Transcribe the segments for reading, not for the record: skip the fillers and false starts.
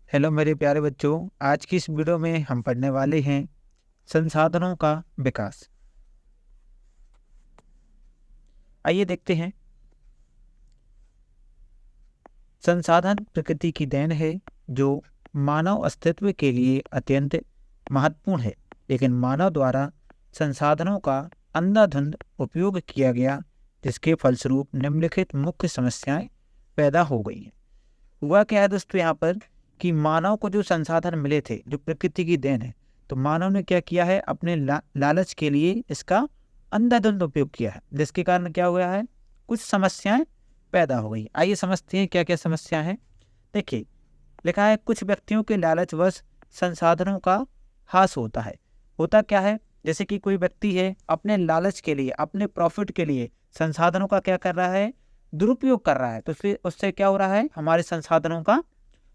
Hello मेरे प्यारे बच्चों, आज की इस वीडियो में हम पढ़ने वाले हैं संसाधनों का विकास। आइए देखते हैं। संसाधन प्रकृति की देन है जो मानव अस्तित्व के लिए अत्यंत महत्वपूर्ण है, लेकिन मानव द्वारा संसाधनों का अंधाधुंध उपयोग किया गया, जिसके फलस्वरूप निम्नलिखित मुख्य समस्याएं पैदा हो गई हैं। हुआ क्या है दोस्तों यहाँ पर कि मानव को जो संसाधन मिले थे, जो प्रकृति की देन है, तो मानव ने क्या किया है, अपने लालच के लिए इसका अंधाधुंध उपयोग किया है, जिसके कारण क्या हुआ है, कुछ समस्याएं पैदा हो गई। आइए समझते हैं क्या क्या समस्या है। देखिए, लिखा है कुछ व्यक्तियों के लालचवश संसाधनों का ह्रास होता है। होता क्या है, जैसे कि कोई व्यक्ति है अपने लालच के लिए, अपने प्रॉफिट के लिए संसाधनों का क्या कर रहा है, दुरुपयोग कर रहा है, तो फिर उससे क्या हो रहा है, हमारे संसाधनों का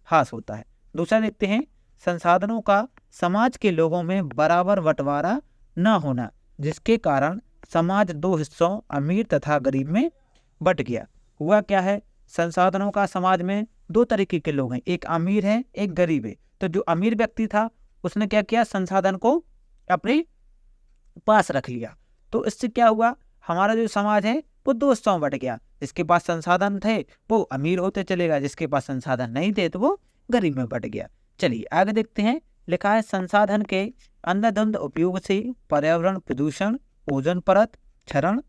ह्रास होता है। दूसरा देखते हैं, संसाधनों का समाज के लोगों में बराबर बंटवारा न होना, जिसके कारण समाज दो हिस्सों अमीर तथा गरीब में बंट गया। हुआ क्या है, संसाधनों का समाज में दो तरीके के लोग हैं, एक अमीर है एक गरीब है। तो जो अमीर व्यक्ति था उसने क्या किया, संसाधन को अपने पास रख लिया। तो इससे क्या हुआ, हमारा जो समाज है वो दो हिस्सों में बट गया। जिसके पास संसाधन थे वो अमीर होते चलेगा, जिसके पास संसाधन नहीं थे तो वो गरीब में बट गया। चलिए आगे देखते हैं। लिखा है संसाधन के अंधाधुंध उपयोग से पर्यावरण प्रदूषण, ओजोन परत क्षरण,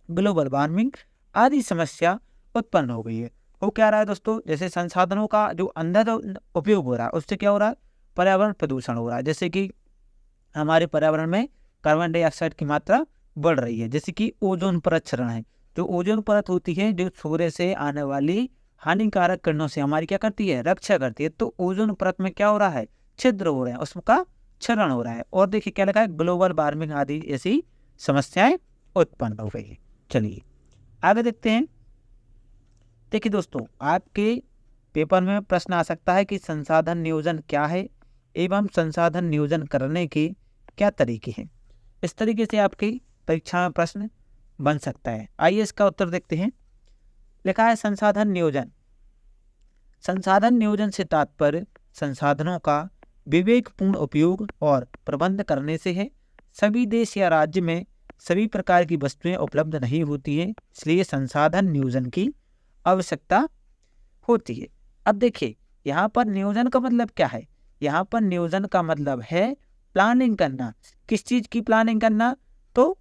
ग्लोबल वार्मिंग आदि समस्या उत्पन्न हो गई है। वो क्या रहा है दोस्तों, जैसे संसाधनों का जो अंधाधुंध उपयोग हो रहा है उससे क्या हो रहा है, पर्यावरण प्रदूषण हो रहा है। जैसे कि हमारे पर्यावरण में कार्बन डाइऑक्साइड की मात्रा बढ़ रही है, जैसे कि ओजोन परत क्षरण है। जो ओजोन परत होती है, जो सूर्य से आने वाली हानिकारक किरणों से हमारी क्या करती है, रक्षा करती है। तो ओजोन परत में क्या हो रहा है, छिद्र हो रहे हैं, उसका क्षरण हो रहा है। और देखिए क्या लिखा है, ग्लोबल वार्मिंग आदि ऐसी समस्याएं उत्पन्न हो गई है। चलिए आगे देखते हैं। देखिए दोस्तों, आपके पेपर में प्रश्न आ सकता है कि संसाधन नियोजन क्या है एवं संसाधन नियोजन करने के क्या तरीके हैं। इस तरीके से आपकी परीक्षा में प्रश्न बन सकता है। आइए इसका उत्तर देखते हैं। लिखा है संसाधन नियोजन। संसाधन नियोजन से तात्पर्य संसाधनों का विवेकपूर्ण उपयोग और प्रबंध करने से है। सभी देश या राज्य में सभी प्रकार की वस्तुएं उपलब्ध नहीं होती हैं, इसलिए संसाधन नियोजन की आवश्यकता होती है। अब देखिए, यहाँ पर नियोजन का मतलब क्या है, यहाँ पर नियोजन का मतलब है प्लानिंग करना। किस चीज की प्लानिंग करना, तो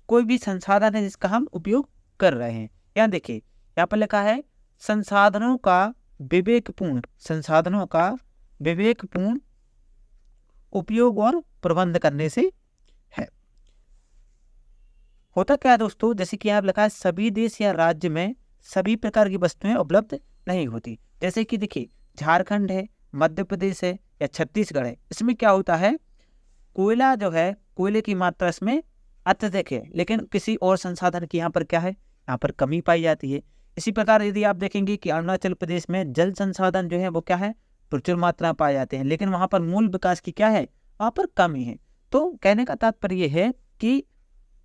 कोई भी संसाधन है जिसका हम उपयोग कर रहे हैं। यहाँ देखिए, यहाँ पर लिखा है संसाधनों का विवेकपूर्ण उपयोग और प्रबंध करने से है। होता क्या है दोस्तों, जैसे कि यहाँ लिखा है सभी देश या राज्य में सभी प्रकार की वस्तुएं उपलब्ध नहीं होती। जैसे कि देखिए, झारखंड है, मध्य प्रदेश है या छत्तीसगढ़ है, इसमें क्या होता है, कोयला जो है, कोयले की मात्रा इसमें अत्यधिक है, लेकिन किसी और संसाधन की यहाँ पर क्या है, यहाँ पर कमी पाई जाती है। इसी प्रकार यदि आप देखेंगे कि अरुणाचल प्रदेश में जल संसाधन जो है वो क्या है, प्रचुर मात्रा में पाए जाते हैं, लेकिन वहाँ पर मूल विकास की क्या है, वहाँ पर कमी है। तो कहने का तात्पर्य यह है कि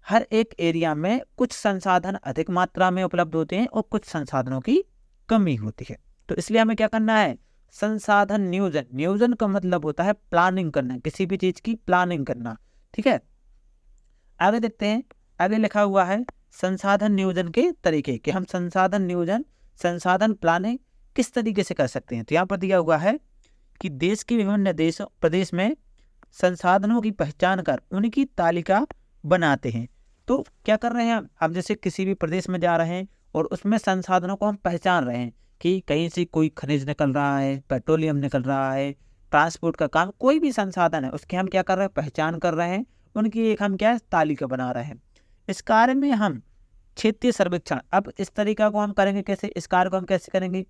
हर एक एरिया में कुछ संसाधन अधिक मात्रा में उपलब्ध होते हैं और कुछ संसाधनों की कमी होती है। तो इसलिए हमें क्या करना है, संसाधन नियोजन। नियोजन का मतलब होता है प्लानिंग करना, किसी भी चीज की प्लानिंग करना। ठीक है, आगे देखते हैं। आगे लिखा हुआ है संसाधन नियोजन के तरीके, कि हम संसाधन नियोजन, संसाधन प्लानिंग किस तरीके से कर सकते हैं। तो यहाँ पर दिया हुआ है कि देश के विभिन्न प्रदेश में संसाधनों की पहचान कर उनकी तालिका बनाते हैं। तो क्या कर रहे हैं हम जैसे किसी भी प्रदेश में जा रहे हैं और उसमें संसाधनों को हम पहचान रहे हैं कि कहीं से कोई खनिज निकल रहा है, पेट्रोलियम निकल रहा है, ट्रांसपोर्ट का काम, कोई भी संसाधन है उसकी हम क्या कर रहे हैं, पहचान कर रहे हैं, उनकी एक हम क्या तालिका बना रहे हैं। इस कार्य में हम क्षेत्रीय सर्वेक्षण, अब इस तरीका को हम करेंगे कैसे, इस कार्य को हम कैसे करेंगे,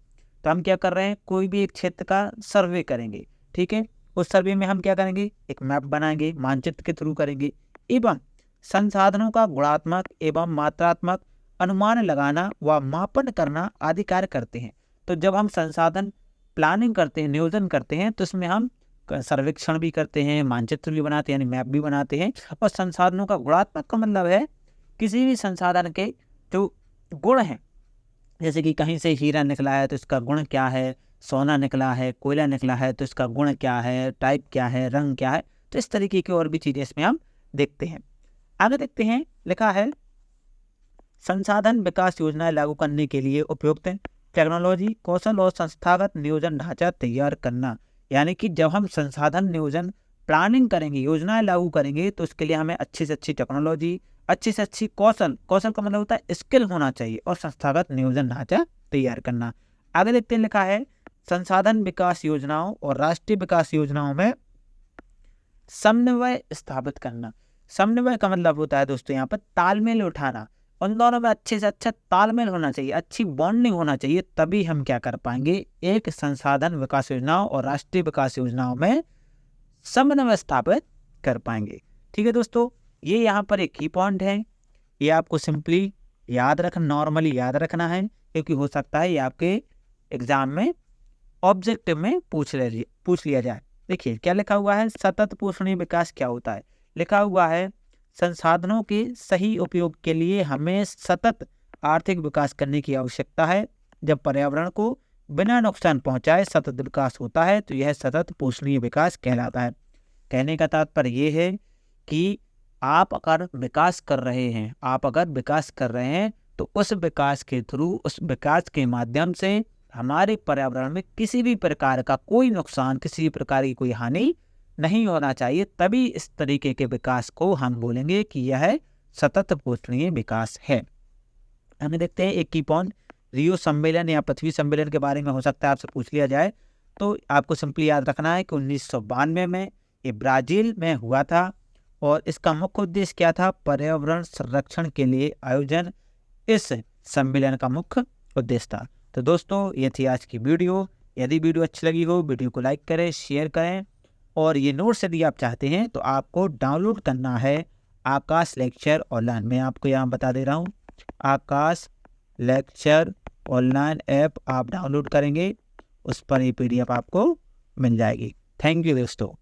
तो हम क्या कर रहे हैं, कोई भी एक क्षेत्र का सर्वे करेंगे। ठीक है, उस सर्वे में हम क्या करेंगे, एक मैप बनाएंगे, मानचित्र के थ्रू करेंगे, एवं संसाधनों का गुणात्मक एवं मात्रात्मक अनुमान लगाना व मापन करना आदि कार्य करते हैं। तो जब हम संसाधन प्लानिंग करते हैं, नियोजन करते हैं, तो इसमें हम सर्वेक्षण भी करते हैं, मानचित्र भी बनाते हैं, यानी मैप भी बनाते हैं। और संसाधनों का गुणात्मक का मतलब है किसी भी संसाधन के जो गुण हैं, जैसे कि कहीं से हीरा निकला है तो इसका गुण क्या है, सोना निकला है, कोयला निकला है, तो इसका गुण क्या है, टाइप क्या है, रंग क्या है, तो इस तरीके की और भी चीज़ें इसमें हम देखते हैं। आगे देखते हैं, लिखा है संसाधन विकास योजनाएं लागू करने के लिए उपयुक्त टेक्नोलॉजी, कौशल और संस्थागत नियोजन ढांचा तैयार करना। यानी कि जब हम संसाधन नियोजन प्लानिंग करेंगे, योजनाएं लागू करेंगे, तो उसके लिए हमें अच्छी से अच्छी टेक्नोलॉजी, अच्छी से अच्छी कौशल का मतलब होता है स्किल होना चाहिए, और संस्थागत नियोजन ढांचा तैयार करना। आगे देखते हैं, लिखा है संसाधन विकास योजनाओं और राष्ट्रीय विकास योजनाओं में समन्वय स्थापित करना। समन्वय का मतलब होता है दोस्तों यहाँ पर तालमेल उठाना, उन दोनों में अच्छे से अच्छा तालमेल होना चाहिए, अच्छी बॉन्डिंग होना चाहिए, तभी हम क्या कर पाएंगे, एक संसाधन विकास योजनाओं और राष्ट्रीय विकास योजनाओं में समन्वय स्थापित कर पाएंगे। ठीक है दोस्तों, ये यहाँ पर एक की पॉइंट है, ये आपको सिंपली याद रखना, नॉर्मली याद रखना है, क्योंकि हो सकता है ये आपके एग्जाम में ऑब्जेक्टिव में पूछ लिया जाए। देखिए क्या लिखा हुआ है, सतत पोषणीय विकास क्या होता है। लिखा हुआ है संसाधनों के सही उपयोग के लिए हमें सतत आर्थिक विकास करने की आवश्यकता है। जब पर्यावरण को बिना नुकसान पहुंचाए सतत विकास होता है तो यह सतत पोषणीय विकास कहलाता है। कहने का तात्पर्य यह है कि आप अगर विकास कर रहे हैं तो उस विकास के थ्रू, उस विकास के माध्यम से हमारे पर्यावरण में किसी भी प्रकार का कोई नुकसान, किसी प्रकार की कोई हानि नहीं होना चाहिए, तभी इस तरीके के विकास को हम बोलेंगे कि यह सतत पोषणीय विकास है। हमें देखते हैं एक की पॉइंट, रियो सम्मेलन या पृथ्वी सम्मेलन के बारे में हो सकता है आपसे पूछ लिया जाए, तो आपको सिंपली याद रखना है कि 1992 में ये ब्राजील में हुआ था, और इसका मुख्य उद्देश्य क्या था, पर्यावरण संरक्षण के लिए आयोजन इस सम्मेलन का मुख्य उद्देश्य था। तो दोस्तों ये थी आज की वीडियो। यदि वीडियो अच्छी लगी हो, वीडियो को लाइक करें, शेयर करें, और ये नोट्स यदि आप चाहते हैं तो आपको डाउनलोड करना है आकाश लेक्चर ऑनलाइन। मैं आपको यहाँ बता दे रहा हूँ, आकाश लेक्चर ऑनलाइन ऐप आप डाउनलोड करेंगे, उस पर ये PDF आपको मिल जाएगी। थैंक यू दोस्तों।